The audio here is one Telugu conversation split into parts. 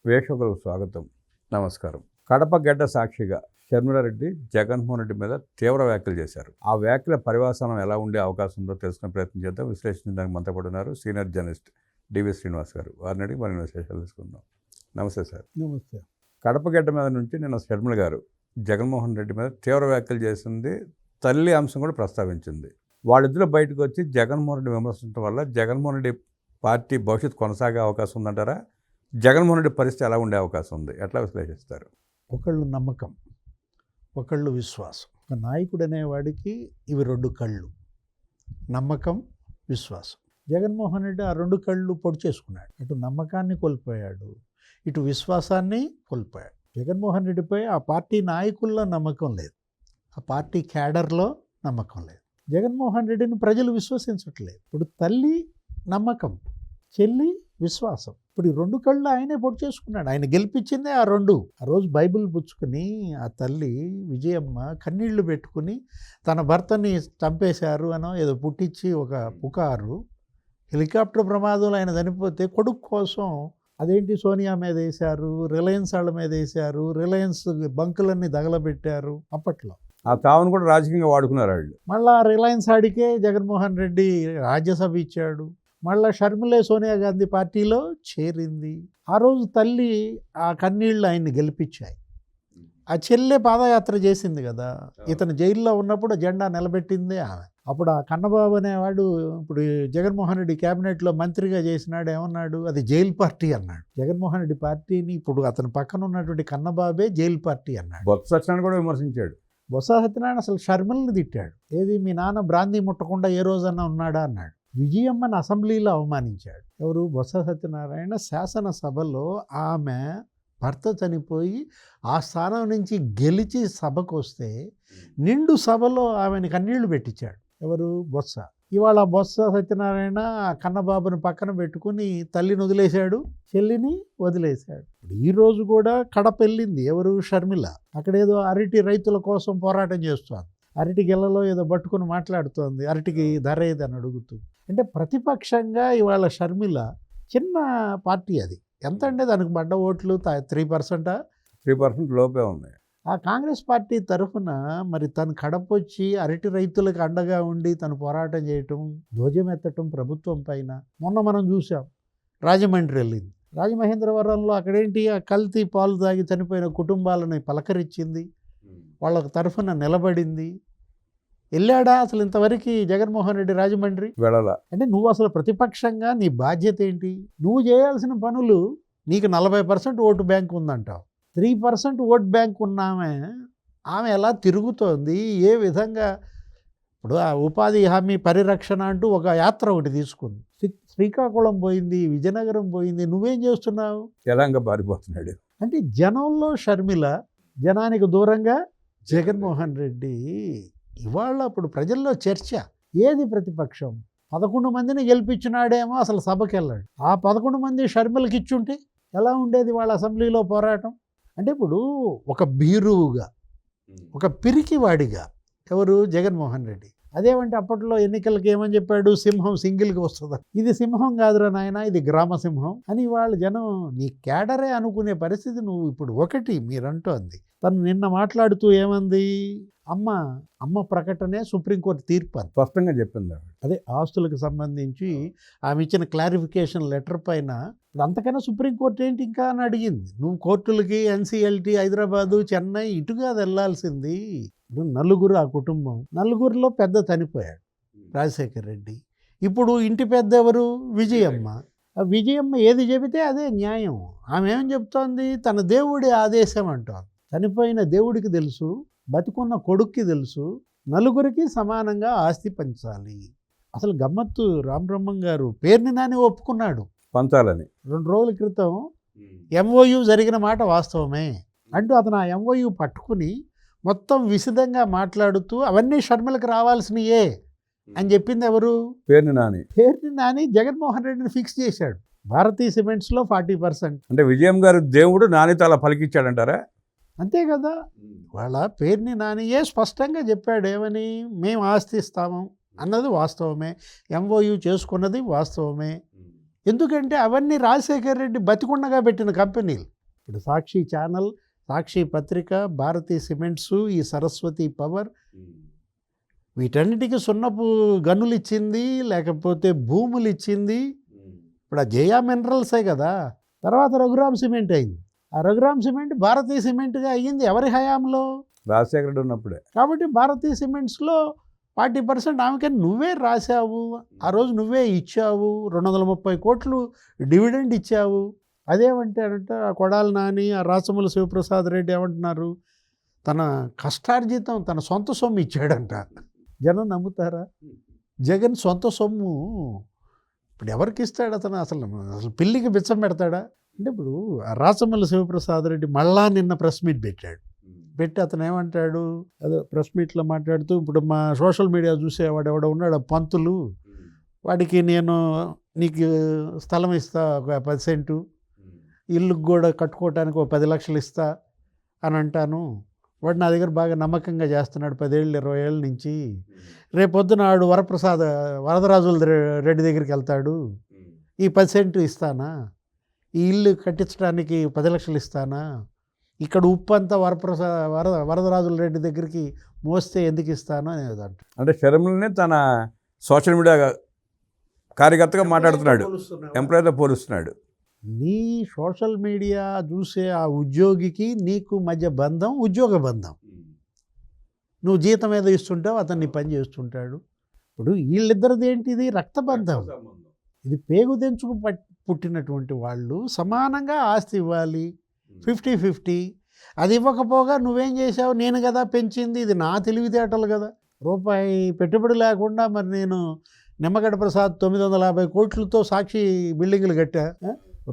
వీక్షకులకు స్వాగతం. నమస్కారం. కడప గడ్డ సాక్షిగా షర్మిలారెడ్డి జగన్మోహన్ రెడ్డి మీద తీవ్ర వ్యాఖ్యలు చేశారు. ఆ వ్యాఖ్యల పరివాసనం ఎలా ఉండే అవకాశం ఉందో తెలుసుకునే ప్రయత్నం చేద్దాం. విశ్లేషించడానికి మనతో పాటు ఉన్నారు సీనియర్ జర్నలిస్ట్ డివి శ్రీనివాస్ గారు. వారిని అడిగి మరిన్ని విశేషాలు తెలుసుకుందాం. నమస్తే సార్. నమస్తే. కడప గడ్డ మీద నుంచి నిన్న షర్మిల గారు జగన్మోహన్ రెడ్డి మీద తీవ్ర వ్యాఖ్యలు చేసింది. తల్లి అంశం కూడా ప్రస్తావించింది. వాళ్ళిద్దరూ బయటకు వచ్చి జగన్మోహన్ రెడ్డి విమర్శించడం వల్ల జగన్మోహన్ రెడ్డి పార్టీ భవిష్యత్తు కొనసాగే అవకాశం ఉందంటారా? జగన్మోహన్ రెడ్డి పరిస్థితి ఎలా ఉండే అవకాశం ఉంది? ఎట్లా విశ్లేషిస్తారు? ఒకళ్ళు నమ్మకం, ఒకళ్ళు విశ్వాసం. ఒక నాయకుడు అనేవాడికి ఇవి రెండు కళ్ళు, నమ్మకం, విశ్వాసం. జగన్మోహన్ రెడ్డి ఆ రెండు కళ్ళు పొడి చేసుకున్నాడు. అటు నమ్మకాన్ని కోల్పోయాడు, ఇటు విశ్వాసాన్ని కోల్పోయాడు. జగన్మోహన్ రెడ్డిపై ఆ పార్టీ నాయకుల్లో నమ్మకం లేదు, ఆ పార్టీ క్యాడర్లో నమ్మకం లేదు. జగన్మోహన్ రెడ్డిని ప్రజలు విశ్వసించట్లేదు. ఇప్పుడు తల్లి నమ్మకం, చెల్లి విశ్వాసం. ఇప్పుడు ఈ రెండు కళ్ళు ఆయనే పొడి చేసుకున్నాడు. ఆయన గెలిపించిందే ఆ రెండు. ఆ రోజు బైబిల్ పుచ్చుకుని ఆ తల్లి విజయమ్మ కన్నీళ్లు పెట్టుకుని తన భర్తని చంపేశారు అనో ఏదో పుట్టించి ఒక పుకారు. హెలికాప్టర్ ప్రమాదంలో ఆయన చనిపోతే కొడుకు కోసం అదేంటి సోనియా మీద వేశారు, రిలయన్స్ వాళ్ళ మీద వేశారు, రిలయన్స్ బంకులన్నీ తగలబెట్టారు. అప్పట్లో ఆ తావును కూడా రాజకీయంగా వాడుకున్నారు వాళ్ళు. మళ్ళీ రిలయన్స్ ఆడికే జగన్మోహన్ రెడ్డి రాజ్యసభ ఇచ్చాడు. మళ్ళీ షర్మిలే సోనియా గాంధీ పార్టీలో చేరింది. ఆ రోజు తల్లి ఆ కన్నీళ్ళు ఆయన్ని గెలిపించాయి. ఆ చెల్లె పాదయాత్ర చేసింది కదా, ఇతను జైల్లో ఉన్నప్పుడు జెండా నిలబెట్టిందే ఆమె. అప్పుడు ఆ కన్నబాబు అనేవాడు ఇప్పుడు జగన్మోహన్ రెడ్డి క్యాబినెట్లో మంత్రిగా చేసినాడు. ఏమన్నాడు? అది జైలు పార్టీ అన్నాడు. జగన్మోహన్ రెడ్డి పార్టీని ఇప్పుడు అతని పక్కన ఉన్నటువంటి కన్నబాబే జైలు పార్టీ అన్నాడు. బొత్స సత్యనారాయణ కూడా విమర్శించాడు. బొత్స సత్యనారాయణ అసలు షర్మిలని తిట్టాడు. ఏది మీ నాన్న బ్రాందీ ముట్టకుండా ఏ రోజన్నా ఉన్నాడా అన్నాడు. విజయమ్మని అసెంబ్లీలో అవమానించాడు. ఎవరు? బొత్స సత్యనారాయణ. శాసనసభలో ఆమె భర్త చనిపోయి ఆ స్థానం నుంచి గెలిచి సభకు వస్తే నిండు సభలో ఆమెను కన్నీళ్లు పెట్టించాడు. ఎవరు? బొత్స. ఇవాళ బొత్స సత్యనారాయణ కన్నబాబుని పక్కన పెట్టుకుని తల్లిని వదిలేశాడు, చెల్లిని వదిలేశాడు. ఈరోజు కూడా కడప వెళ్ళింది. ఎవరు? షర్మిల. అక్కడేదో అరటి రైతుల కోసం పోరాటం చేస్తోంది. అరటి గెల్లలో ఏదో పట్టుకుని మాట్లాడుతోంది. అరటికి ధర ఏదని అడుగుతూ. అంటే ప్రతిపక్షంగా ఇవాళ షర్మిల చిన్న పార్టీ. అది ఎంత అంటే దానికి పడ్డ ఓట్లు 3%. 3% లోపే ఉన్నాయి. ఆ కాంగ్రెస్ పార్టీ తరఫున మరి తను కడప వచ్చి అరటి రైతులకు అండగా ఉండి తను పోరాటం చేయటం, ధ్వజమెత్తటం ప్రభుత్వం పైన. మొన్న మనం చూసాం, రాజమండ్రి వెళ్ళింది. రాజమహేంద్రవరంలో అక్కడేంటి ఆ కల్తీ పాలు తాగి చనిపోయిన కుటుంబాలను పలకరించింది, వాళ్ళకు తరఫున నిలబడింది. వెళ్ళాడా అసలు ఇంతవరకు జగన్మోహన్ రెడ్డి రాజమండ్రి? వెళ్ళాల. అంటే నువ్వు అసలు ప్రతిపక్షంగా నీ బాధ్యత ఏంటి? నువ్వు చేయాల్సిన పనులు, నీకు 40% ఓటు బ్యాంక్ ఉందంటావు. 3% ఓట్ బ్యాంక్ ఉన్నామే, ఆమె ఎలా తిరుగుతోంది, ఏ విధంగా? ఇప్పుడు ఆ ఉపాధి హామీ పరిరక్షణ అంటూ ఒక యాత్ర ఒకటి తీసుకుంది. శ్రీకాకుళం పోయింది, విజయనగరం పోయింది. నువ్వేం చేస్తున్నావు? ఎలాగా పారిపోతున్నాడు. అంటే జనంలో షర్మిల, జనానికి దూరంగా జగన్మోహన్ రెడ్డి. ఇవాళ ఇప్పుడు ప్రజల్లో చర్చ, ఏది ప్రతిపక్షం? 11 మందిని గెలిపించినాడేమో, అసలు సభకి వెళ్ళాడు. ఆ 11 మంది షర్మిలకి ఇచ్చుంటే ఎలా ఉండేది వాళ్ళ అసెంబ్లీలో పోరాటం? అంటే ఇప్పుడు ఒక భీరువుగా, ఒక పిరికివాడిగా ఎవరు? జగన్మోహన్ రెడ్డి. అదేమంటే అప్పట్లో ఎన్నికలకి ఏమని చెప్పాడు? సింహం సింగిల్గా వస్తుందా? ఇది సింహం కాదురా నాయన, ఇది గ్రామ సింహం అని వాళ్ళ జనం నీ క్యాడరే అనుకునే పరిస్థితి నువ్వు ఇప్పుడు ఒకటి మీరంటూ అంది. తను నిన్న మాట్లాడుతూ ఏమంది? అమ్మ ప్రకటనే సుప్రీంకోర్టు తీర్పు అని స్పష్టంగా చెప్పింది. అదే ఆస్తులకు సంబంధించి ఆమె ఇచ్చిన క్లారిఫికేషన్ లెటర్ పైన అంతకన్నా సుప్రీంకోర్టు ఏంటి ఇంకా అని అడిగింది. నువ్వు కోర్టులకి ఎన్సీఎల్టీ, హైదరాబాదు, చెన్నై ఇటుగా వెళ్ళాల్సింది. నలుగురు ఆ కుటుంబం, నలుగురిలో పెద్ద చనిపోయాడు రాజశేఖర రెడ్డి. ఇప్పుడు ఇంటి పెద్ద ఎవరు? విజయమ్మ. ఆ విజయమ్మ ఏది చెబితే అదే న్యాయం. ఆమె ఏమని చెప్తోంది? తన దేవుడి ఆదేశం అంటోంది. చనిపోయిన దేవుడికి తెలుసు, బతికున్న కొడుక్కి తెలుసు, నలుగురికి సమానంగా ఆస్తి పంచాలి. అసలు గమ్మత్తు, రామబ్రహ్మం గారు పేరుని నాని ఒప్పుకున్నాడు పంచాలని. 2 రోజుల క్రితం ఎంఓయూ జరిగిన మాట వాస్తవమే అంటూ అతను ఆ ఎంఓయూ పట్టుకుని మొత్తం విశదంగా మాట్లాడుతూ అవన్నీ షర్మిలకు రావాల్సినయే అని చెప్పింది ఎవరు? పేరుని నాని జగన్మోహన్ రెడ్డిని ఫిక్స్ చేశాడు. భారతీయ సిమెంట్స్లో 40%. అంటే విజయం గారు దేవుడు నానితో అలా పలికిచ్చాడంటారా? అంతే కదా. వాళ్ళ పేరుని నానియే స్పష్టంగా చెప్పాడు. ఏమని? మేము ఆస్తి ఇస్తాము అన్నది వాస్తవమే, ఎంఓయూ చేసుకున్నది వాస్తవమే. ఎందుకంటే అవన్నీ రాజశేఖర రెడ్డి బతికుండగా పెట్టిన కంపెనీలు. ఇప్పుడు సాక్షి ఛానల్, సాక్షి పత్రిక, భారతీ సిమెంట్స్, ఈ సరస్వతి పవర్, వీటన్నిటికీ సున్నపు గనులు ఇచ్చింది, లేకపోతే భూములు ఇచ్చింది. ఇప్పుడు ఆ జయా మినరల్సే కదా. తర్వాత రఘురామ్ సిమెంట్ అయింది. ఆ రఘురామ్ సిమెంట్ భారతీయ సిమెంట్గా అయ్యింది ఎవరి హయాంలో? రాజశేఖర రెడ్డి ఉన్నప్పుడే. కాబట్టి భారతీయ సిమెంట్స్లో 40% ఆమెకి నువ్వే రాశావు, ఆ రోజు నువ్వే ఇచ్చావు, 230 కోట్లు డివిడెండ్ ఇచ్చావు. అదేమంటారంటే ఆ కొడాలి నాని, ఆ రాచమల్లి శివప్రసాద్ రెడ్డి ఏమంటున్నారు, తన కష్టార్జితం, తన సొంత సొమ్ము ఇచ్చాడంట. జనం నమ్ముతారా? జగన్ సొంత సొమ్ము ఇప్పుడు ఎవరికి ఇస్తాడు అతను? అసలు పిల్లికి బిచ్చం పెడతాడా? అంటే ఇప్పుడు ఆ రాచమల్లి శివప్రసాద్ రెడ్డి మళ్ళా నిన్న ప్రెస్ మీట్ పెట్టి అతను ఏమంటాడు, అదే ప్రెస్ మీట్లో మాట్లాడుతూ, ఇప్పుడు మా సోషల్ మీడియా చూసేవాడు ఎవడో ఉన్నాడు పంతులు, వాడికి నేను నీకు స్థలం ఇస్తా, ఒక 10 సెంటు, ఇల్లుకు కూడా కట్టుకోవటానికి ఒక 10 లక్షలు ఇస్తా అని అంటాను. వాడు నా దగ్గర బాగా నమ్మకంగా చేస్తున్నాడు 10 ఏళ్ళు 20 ఏళ్ళ నుంచి. రేపొద్దున వాడు వరదరాజుల రెడ్డి దగ్గరికి వెళ్తాడు, ఈ 10 సెంటు ఇస్తానా, ఈ ఇల్లు కట్టించడానికి 10 లక్షలు ఇస్తానా, ఇక్కడ ఉప్పు అంతా వరదరాజుల రెడ్డి దగ్గరికి మోస్తే ఎందుకు ఇస్తాను అనేది అంట. అంటే షర్మిలని తన సోషల్ మీడియా కార్యకర్తగా మాట్లాడుతున్నాడు, ఎంప్లాయ్తో పోలుస్తున్నాడు. నీ సోషల్ మీడియా చూసే ఆ ఉద్యోగికి నీకు మధ్య బంధం ఉద్యోగ బంధం. నువ్వు జీతం ఏదో ఇస్తుంటావు, అతను నీ పని చేస్తుంటాడు. ఇప్పుడు వీళ్ళిద్దరిది ఏంటిది? రక్తబంధం. ఇది పేగు తెంచుకు పుట్టినటువంటి వాళ్ళు సమానంగా ఆస్తి ఇవ్వాలి, 50-50. అది ఇవ్వకపోగా నువ్వేం చేసావు? నేను కదా పెంచింది, ఇది నా తెలివితేటలు కదా. రూపాయి పెట్టుబడి లేకుండా మరి నేను నిమ్మగడ్డ ప్రసాద్ 950 కోట్లతో సాక్షి బిల్డింగులు కట్టా.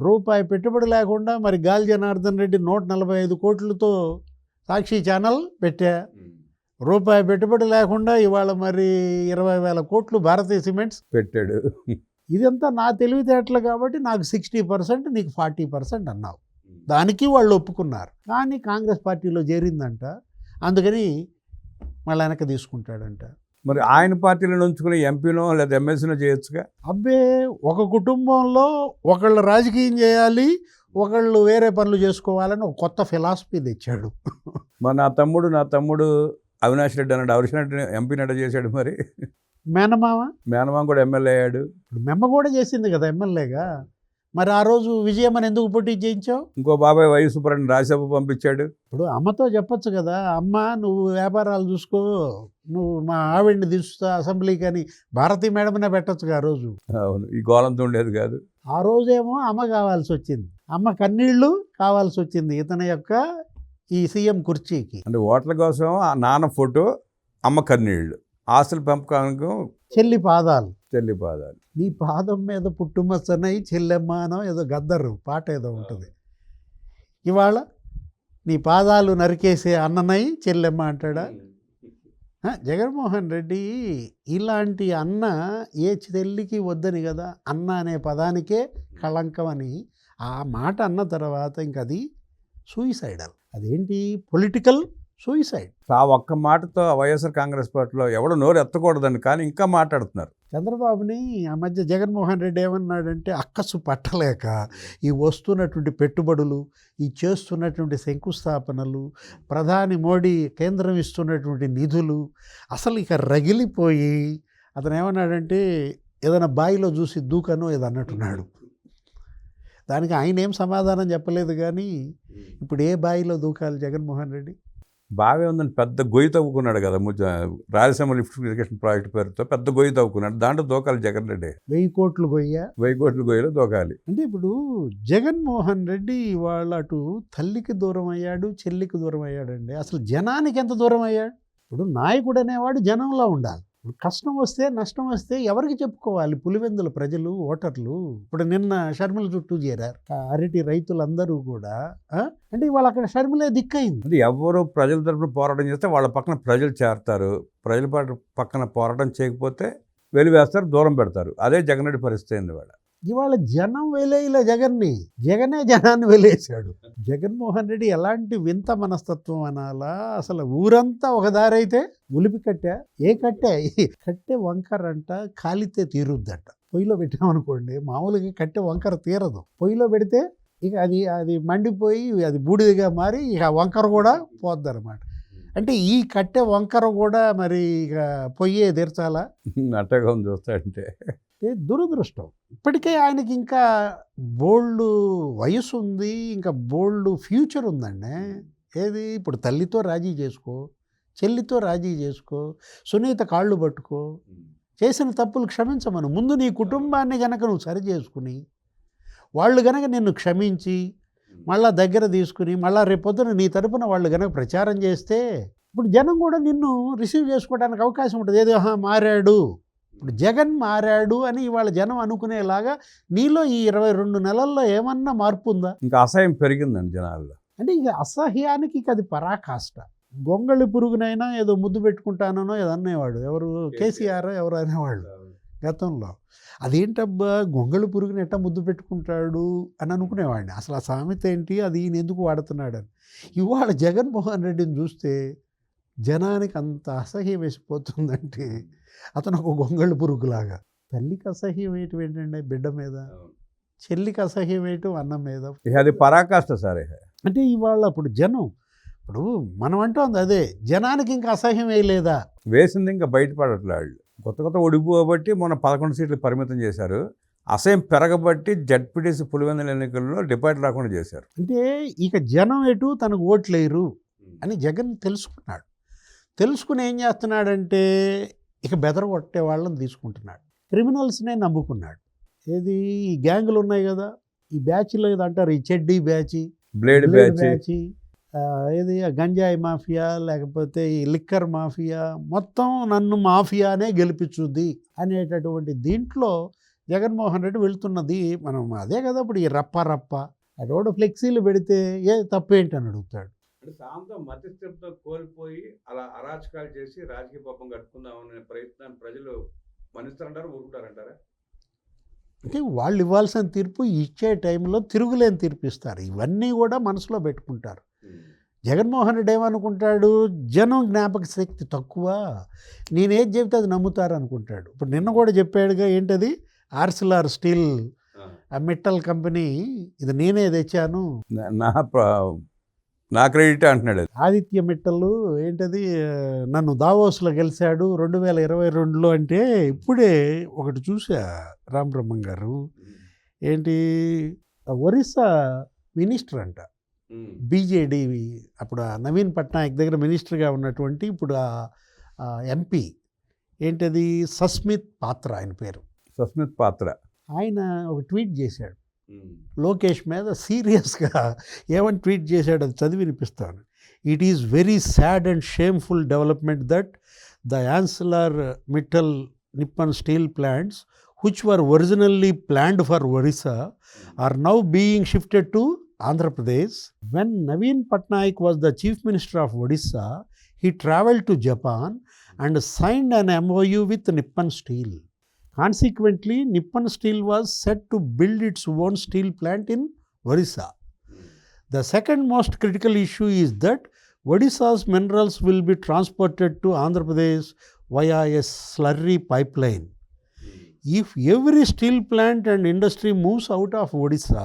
రూపాయి పెట్టుబడి లేకుండా మరి గాలి జనార్దన్ రెడ్డి 145 కోట్లతో సాక్షి ఛానల్ పెట్టా. రూపాయి పెట్టుబడి లేకుండా ఇవాళ మరి 20,000 కోట్లు భారతీయ సిమెంట్స్ పెట్టాడు. ఇదంతా నా తెలివితేటలు కాబట్టి నాకు 60%, నీకు 40% అన్నావు. దానికి వాళ్ళు ఒప్పుకున్నారు. కానీ కాంగ్రెస్ పార్టీలో చేరిందంట, అందుకని మళ్ళీ వెనక్కి తీసుకుంటాడంట. మరి ఆయన పార్టీలో ఉంచుకుని ఎంపీనో లేదా ఎమ్మెల్సీనో చేయొచ్చుగా. అబ్బే, ఒక కుటుంబంలో ఒకళ్ళు రాజకీయం చేయాలి, ఒకళ్ళు వేరే పనులు చేసుకోవాలని ఒక కొత్త ఫిలాసఫీ తెచ్చాడు. మరి నా తమ్ముడు అవినాష్ రెడ్డి అన్నాడు, అవినాష్ రెడ్డి ఎంపీ నట చేశాడు. మరి మేనమామ కూడా ఎమ్మెల్యే అయ్యాడు. ఇప్పుడు మెమ్మ కూడా చేసింది కదా ఎమ్మెల్యేగా. మరి ఆ రోజు విజయమ్మని ఎందుకు పోటీ చేయించావు? ఇంకో బాబాయ్ వై సుబ్బారెడ్డి రాజ్యసభ పంపించాడు. ఇప్పుడు అమ్మతో చెప్పొచ్చు కదా, అమ్మ నువ్వు వ్యాపారాలు చూసుకో, నువ్వు మా ఆవిడ్ని తీసుకుతా అసెంబ్లీకి అని భారతీ మేడమ్నే పెట్టచ్చుగా ఆ రోజు. అవును, ఈ గోళంతో ఉండేది కాదు. ఆ రోజేమో అమ్మ కావాల్సి వచ్చింది, అమ్మ కన్నీళ్ళు కావాల్సి వచ్చింది ఇతని యొక్క ఈ సీఎం కుర్చీకి. అంటే ఓట్ల కోసం ఆ నాన్న ఫోటో, అమ్మ కన్నీళ్ళు, ఆస్తుల పెంపకానికి చెల్లి పాదాలు. నీ పాదం మీద పుట్టుమచ్చనై చెల్లెమ్మానో ఏదో గద్దరు పాట ఏదో ఉంటుంది. ఇవాళ నీ పాదాలు నరికేసే అన్ననై చెల్లెమ్మ అంటాడా? జగన్మోహన్ రెడ్డి ఇలాంటి అన్న ఏ చెల్లికి వద్దని కదా, అన్న అనే పదానికే కళంకం అని ఆ మాట అన్న తర్వాత ఇంక అది సూయిసైడల్. అదేంటి? Political suicide. ఆ ఒక్క మాటతో వైఎస్ఆర్ కాంగ్రెస్ పార్టీలో ఎవడో నోరు ఎత్తకూడదని కానీ ఇంకా మాట్లాడుతున్నారు. చంద్రబాబుని ఆ మధ్య జగన్మోహన్ రెడ్డి ఏమన్నాడంటే, అక్కసు పట్టలేక ఈ వస్తున్నటువంటి పెట్టుబడులు, ఈ చేస్తున్నటువంటి శంకుస్థాపనలు, ప్రధాని మోడీ కేంద్రం ఇస్తున్నటువంటి నిధులు అసలు ఇక రగిలిపోయి అతను ఏమన్నాడంటే, ఏదైనా బావిలో చూసి దూకనో ఏదో అన్నట్టున్నాడు. దానికి ఆయన ఏం సమాధానం చెప్పలేదు. కానీ ఇప్పుడు ఏ బావిలో దూకాలి జగన్మోహన్ రెడ్డి? బావే ఉందని పెద్ద గొయ్యి తవ్వుకున్నాడు కదా, రాయలసీమ లిఫ్ట్ ఇరిగేషన్ ప్రాజెక్ట్ పేరుతో పెద్ద గొయ్యి తవ్వుకున్నాడు. దాంట్లో దూకాలి జగన్ రెడ్డి. 1000 కోట్లు గొయ్య, 1000 కోట్ల గొయ్యలో దూకాలి. అంటే ఇప్పుడు జగన్మోహన్ రెడ్డి ఇవాళ అటు తల్లికి దూరం అయ్యాడు, చెల్లికి దూరం అయ్యాడండి. అసలు జనానికి ఎంత దూరం అయ్యాడు? ఇప్పుడు నాయకుడు అనేవాడు జనంలో ఉండాలి. ఇప్పుడు కష్టం వస్తే నష్టం వస్తే ఎవరికి చెప్పుకోవాలి? పులివెందుల ప్రజలు, ఓటర్లు. ఇప్పుడు నిన్న షర్మిల చుట్టూ చేరారు అరటి రైతులందరూ కూడా. అంటే ఇవాళ అక్కడ షర్మిలే దిక్కయింది. అంటే ఎవరు ప్రజల తరపున పోరాటం చేస్తే వాళ్ళ పక్కన ప్రజలు చేరతారు, ప్రజల పక్కన పోరాటం చేయకపోతే వెలివేస్తారు, దూరం పెడతారు. అదే జగన్ రెడ్డి పరిస్థితి అయింది. ఇవాళ జనం వెలేయలే జగన్ని, జగనే జనాన్ని వెలేసాడు. జగన్మోహన్ రెడ్డి ఎలాంటి వింత మనస్తత్వం అనాలా? అసలు ఊరంతా ఒక దారైతే ఉలిపి కట్టె, కట్టె వంకరంట కాలితే తీరుద్దంట. పొయ్యిలో పెట్టామనుకోండి, మామూలుగా కట్టె వంకర తీరదు. పొయ్యిలో పెడితే ఇక అది మండిపోయి అది బూడిదగా మారి ఇక వంకర కూడా పోద్ది అనమాట. అంటే ఈ కట్టె వంకర కూడా మరి ఇక పొయ్యే తీర్చాలా? అట్టగా ఉంది చూస్తాడంటే. దురదృష్టం. ఇప్పటికే ఆయనకి ఇంకా బోల్డు వయసు ఉంది, ఇంకా బోల్డు ఫ్యూచర్ ఉందండి. ఏది ఇప్పుడు తల్లితో రాజీ చేసుకో, చెల్లితో రాజీ చేసుకో, సునీత కాళ్ళు పట్టుకో, చేసిన తప్పులు క్షమించమను. ముందు నీ కుటుంబాన్ని గనక నువ్వు సరి చేసుకుని వాళ్ళు గనక నిన్ను క్షమించి మళ్ళా దగ్గర తీసుకుని మళ్ళీ రేపొద్దున నీ తరపున వాళ్ళు గనక ప్రచారం చేస్తే ఇప్పుడు జనం కూడా నిన్ను రిసీవ్ చేసుకోవడానికి అవకాశం ఉంటుంది. ఏదో మారాడు, ఇప్పుడు జగన్ మారాడు అని ఇవాళ జనం అనుకునేలాగా నీలో ఈ 22 నెలల్లో ఏమన్నా మార్పు ఉందా? ఇంకా అసహ్యం పెరిగిందండి జనాల్లో. అంటే ఇక అసహ్యానికి ఇక అది పరాకాష్ట. గొంగళి పురుగునైనా ఏదో ముద్దు పెట్టుకుంటానో ఏదో అనేవాడు. ఎవరు? కేసీఆర్ ఎవరు అనేవాళ్ళు గతంలో. అదేంటబ్బా గొంగళి పురుగుని ఎట్టా ముద్దు పెట్టుకుంటాడు అని అనుకునేవాడిని. అసలు ఆ సామెత ఏంటి, అది ఈయన ఎందుకు వాడుతున్నాడని. ఇవాళ జగన్మోహన్ రెడ్డిని చూస్తే జనానికి అంత అసహ్యం వేసిపోతుందంటే అతను ఒక గొంగళి పురుగులాగా. తల్లికి అసహ్యం వేయటం ఏంటండి బిడ్డ మీద, చెల్లికి అసహ్యం వేయటం అన్నం మీద. అది పరాకాష్ట సరే. అంటే ఇవాళ ఇప్పుడు జనం ఇప్పుడు మనం అంటోంది అదే, జనానికి ఇంకా అసహ్యం వేయలేదా? వేసింది ఇంకా బయటపడట్లేదు. కొత్త ఒడిపోబట్టి మొన్న 11 సీట్లు పరిమితం చేశారు. అసహ్యం పెరగబట్టి జడ్పీటీసీ పులివెందుల ఎన్నికల్లో డిపాజిట్ రాకుండా చేశారు. అంటే ఇక జనం ఎటు తనకు ఓట్లేరు అని జగన్ తెలుసుకున్నాడు. తెలుసుకుని ఏం చేస్తున్నాడంటే ఇక బెదరగొట్టే వాళ్ళని తీసుకుంటున్నాడు. క్రిమినల్స్నే నమ్ముకున్నాడు. ఏది ఈ గ్యాంగులు ఉన్నాయి కదా, ఈ బ్యాచ్లో ఏదో అంటారు, ఈ చెడ్డీ బ్యాచ్, బ్లేడ్ బ్యాచ్, ఏది గంజాయి మాఫియా, లేకపోతే ఈ లిక్కర్ మాఫియా, మొత్తం నన్ను మాఫియానే గెలిపించుద్ది అనేటటువంటి దీంట్లో జగన్మోహన్ రెడ్డి వెళ్తున్నది. మనం అదే కదా ఇప్పుడు ఈ రప్ప రోడ్డు ఫ్లెక్సీలు పెడితే ఏ తప్పేంటి అని అడుగుతాడు. శాంతం మతిస్థిరత కోల్పోయి అలా అరాచకాలు చేసి రాజకీయ పాపం కట్టుకుందామనే ప్రయత్నాన్ని ప్రజలు మన్నిస్తారంటారా, ఊరుకుంటారంటారా? అంటే వాళ్ళు ఇవ్వాల్సిన తీర్పు ఇచ్చే టైంలో తిరుగులేని తీర్పు ఇస్తారు. ఇవన్నీ కూడా మనసులో పెట్టుకుంటారు. జగన్మోహన్ రెడ్డి ఏమనుకుంటాడు, జనం జ్ఞాపక శక్తి తక్కువ, నేనేది చెబితే అది నమ్ముతారు అనుకుంటాడు. ఇప్పుడు నిన్న కూడా చెప్పాడుగా, ఏంటది ఆర్సిలార్ స్టీల్ మెటల్ కంపెనీ, ఇది నేనే తెచ్చాను, నా క్రెడిట్ అంటున్నాడు. ఆదిత్య మిట్టలు ఏంటది నన్ను దావోస్లో గెలిచాడు 2022లో అంటే. ఇప్పుడే ఒకటి చూసా రామబ్రహ్మం గారు, ఏంటి ఒరిస్సా మినిస్టర్ అంట, బీజేడీ, అప్పుడు నవీన్ పట్నాయక్ దగ్గర మినిస్టర్గా ఉన్నటువంటి ఇప్పుడు ఎంపీ, ఏంటది సస్మిత్ పాత్ర ఆయన పేరు. సస్మిత్ పాత్ర ఆయన ఒక ట్వీట్ చేశాడు లోకేష్ మీద సీరియస్గా. ఏమని ట్వీట్ చేశాడు అది చదివి వినిపిస్తాను. It is very sad and shameful development that the ancillary Mittal Nippon steel plants which were originally planned for Orissa are now being shifted to Andhra Pradesh. When Naveen Patnaik was the Chief Minister of Odisha, he travelled to Japan and signed an MOU with Nippon Steel. Consequently, Nippon Steel was set to build its own steel plant in Orissa. The second most critical issue is that Odisha's minerals will be transported to Andhra Pradesh via a slurry pipeline. If every steel plant and industry moves out of Odisha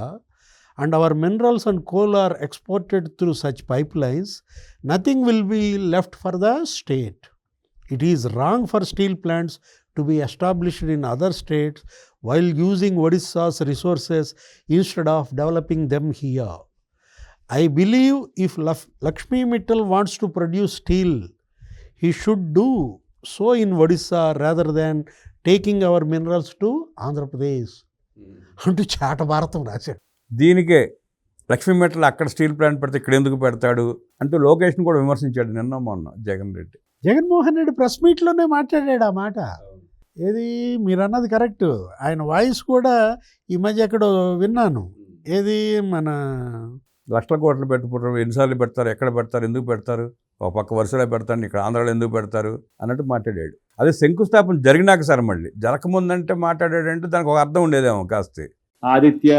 and our minerals and coal are exported through such pipelines, nothing will be left for the state. It is wrong for steel plants to be established in other states while using Odisha's resources instead of developing them here. I believe if Lakshmi Mittal wants to produce steel, he should do so in Odisha rather than taking our minerals to Andhra Pradesh అంటూ చాట భారతం రాశాడు. దీనికే లక్ష్మీ మెటల్ అక్కడ స్టీల్ ప్లాంట్ పెడితే ఇక్కడ ఎందుకు పెడతాడు అంటూ లోకేష్ని కూడా విమర్శించాడు నిన్న మొన్న జగన్మోహన్ రెడ్డి ప్రెస్ మీట్లోనే మాట్లాడాడు ఆ మాట. ఏది మీరు అన్నది కరెక్ట్. ఆయన వాయిస్ కూడా ఈ మధ్య ఎక్కడో విన్నాను. ఏది మన లక్షల కోట్లు పెట్టుకుంటారు, ఎన్నిసార్లు పెడతారు, ఎక్కడ పెడతారు, ఎందుకు పెడతారు, ఒక పక్క వరుసలో పెడతాను, ఇక్కడ ఆంధ్రాలో ఎందుకు పెడతారు అన్నట్టు మాట్లాడాడు. అదే శంకుస్థాపన జరిగినాక సార్, మళ్ళీ జరగకముందంటే మాట్లాడాడంటే దానికి ఒక అర్థం ఉండేదేమో కాస్త. ఆదిత్య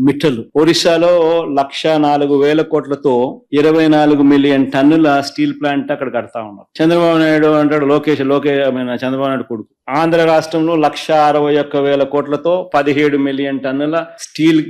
మిట్టల్ ఒరిస్సాలో 1,04,000 కోట్లతో 24 మిలియన్ టన్నుల స్టీల్ ప్లాంట్ అక్కడ కడతా ఉన్నారు. చంద్రబాబు నాయుడు అంటాడు చంద్రబాబు నాయుడు కొడుకు. ఆంధ్ర రాష్ట్రంలో 1,61,000 కోట్లతో 17 మిలియన్ టన్నుల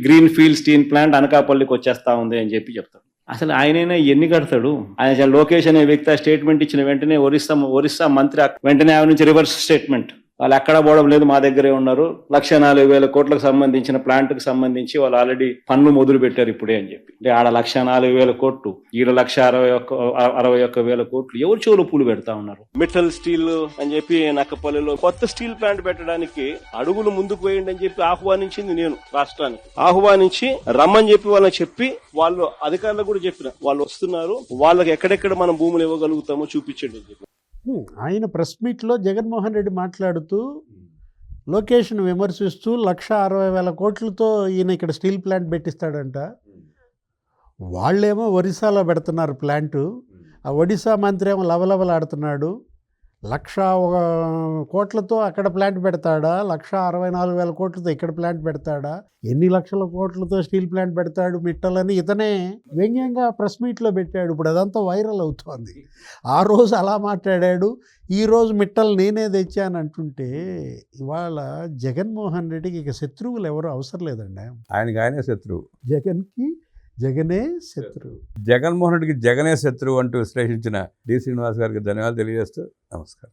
గ్రీన్ ఫీల్డ్ స్టీల్ ప్లాంట్ అనకాపల్లికి వచ్చేస్తా ఉంది అని చెప్పి చెప్తాడు. అసలు ఆయనైనా ఎన్ని కడతాడు? ఆయన లోకేష్ అనే వ్యక్తి స్టేట్మెంట్ ఇచ్చిన వెంటనే ఒరిస్సా మంత్రి వెంటనే ఆయన నుంచి రివర్స్ స్టేట్మెంట్, వాళ్ళు ఎక్కడా పోవడం లేదు, మా దగ్గరే ఉన్నారు, 1,04,000 కోట్లకు సంబంధించిన ప్లాంట్ కు సంబంధించి వాళ్ళు ఆల్రెడీ పన్ను మొదలు పెట్టారు ఇప్పుడే అని చెప్పి. అంటే ఆడ 1,04,000 కోట్లు, ఈడ 1,61,000 కోట్లు ఎవరు చెవులు పూలు పెడతా ఉన్నారు. మిట్టల్ స్టీల్ అని చెప్పి నక్కపల్లిలో కొత్త స్టీల్ ప్లాంట్ పెట్టడానికి అడుగులు ముందుకు వేయండి అని చెప్పి ఆహ్వానించింది నేను రాష్ట్రానికి. ఆహ్వానించి రమ్మని చెప్పి వాళ్ళని చెప్పి వాళ్ళు అధికారులకు కూడా చెప్పిన, వాళ్ళు వస్తున్నారు, వాళ్ళకి ఎక్కడెక్కడ మనం భూములు ఇవ్వగలుగుతామో చూపించండి అని చెప్పి. ఆయన ప్రెస్ మీట్లో జగన్మోహన్ రెడ్డి మాట్లాడుతూ లొకేషన్ విమర్శిస్తూ 1,60,000 కోట్లతో ఈయన ఇక్కడ స్టీల్ ప్లాంట్ పెట్టిస్తాడంట. వాళ్ళేమో ఒరిస్సాలో పెడుతున్నారు ప్లాంటు, ఆ ఒడిశా మంత్రి ఏమో లవలవలాడుతున్నాడు. 1,00,000 కోట్లతో అక్కడ ప్లాంట్ పెడతాడా, 1,64,000 కోట్లతో ఇక్కడ ప్లాంట్ పెడతాడా, ఎన్ని లక్షల కోట్లతో స్టీల్ ప్లాంట్ పెడతాడు మిట్టలని ఇతనే వ్యంగ్యంగా ప్రెస్ మీట్లో పెట్టాడు. ఇప్పుడు అదంతా వైరల్ అవుతోంది. ఆ రోజు అలా మాట్లాడాడు, ఈరోజు మిట్టలు నేనే తెచ్చానంటుంటే ఇవాళ జగన్మోహన్ రెడ్డికి ఇక శత్రువులు ఎవరు అవసరం లేదండి. ఆయనకే శత్రువు, జగనే శత్రువు. జగన్మోహన్ రెడ్డికి జగనే శత్రువు అంటూ విశ్లేషించిన డి శ్రీనివాస్ గారికి ధన్యవాదాలు తెలియజేస్తూ నమస్కారం.